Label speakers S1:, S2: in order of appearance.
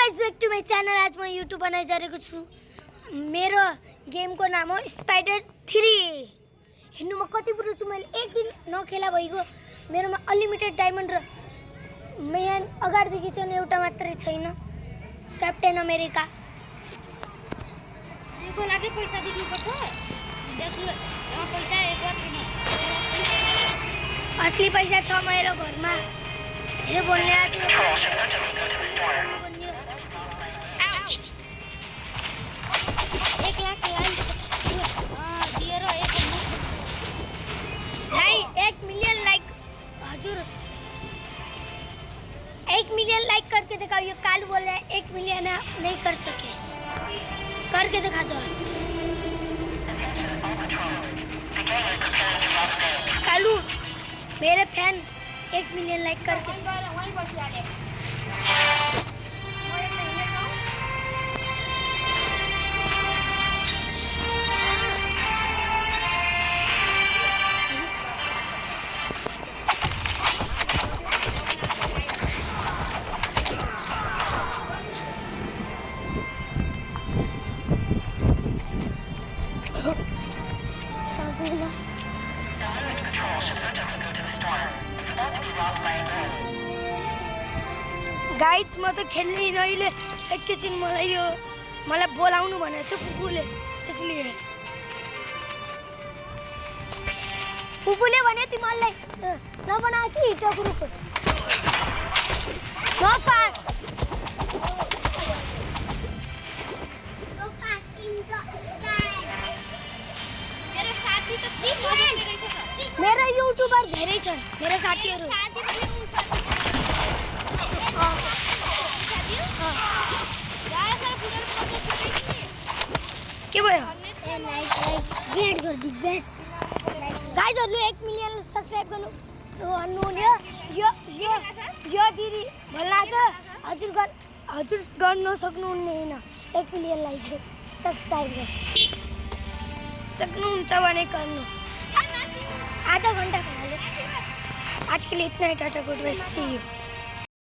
S1: Guys back to my channel. आज मैं YouTube बनाई जा रहेको छु। मेरो गेम को नाम हो स्पाइडर 3। हेर्नु म कति बुढो छु। मैले एक दिन नखेला भइगयो। मेरोमा अनलिमिटेड डायमन्ड र यहाँ अगाडिदेखि चाहिँ एउटा मात्रै छैन, क्याप्टेन अमेरिका।
S2: त्यसको लागि पैसा दिनुपर्छ। त्यसको पैसा एकवा छैन।
S1: असली पैसा छ मेरो घरमा। हेरे बोल्ने आज एक मिलियन लाइक हजुर 1 मिलियन लाइक करके दिखाओ। ये कालू बोल रहा है 1 मिलियन नहीं कर सके, करके दिखा दो कालू। मेरे फैन 1 मिलियन लाइक करके गाइस म त खेल्ने नहिले एकैछिन मलाई बोलाउनु भनेको छ फुपूले। त्यसले फुपूले भने तिमीलाई नबनाए छि हिटो ग्रुप न फास्ट
S2: इन द स्काई। मेरो साथी त
S1: मेरो युट्युबर धेरै छन्। मेरो साथीहरु के भयो?
S2: गेट कर दी गेट।
S1: गाइजहरुले 1 मिलियन सब्स्क्राइब गर्नु भन्नुहुने। यो दिदी भल्ला छ। हजुर गर्न सक्नुहुन्न हैन। 1 मिलियन लाइक सब्स्क्राइब सक्नुहुन्छ भने गर्नु। आधा घंटा खा लो। आज के लिए इतना ही। Tata goodbye, see you.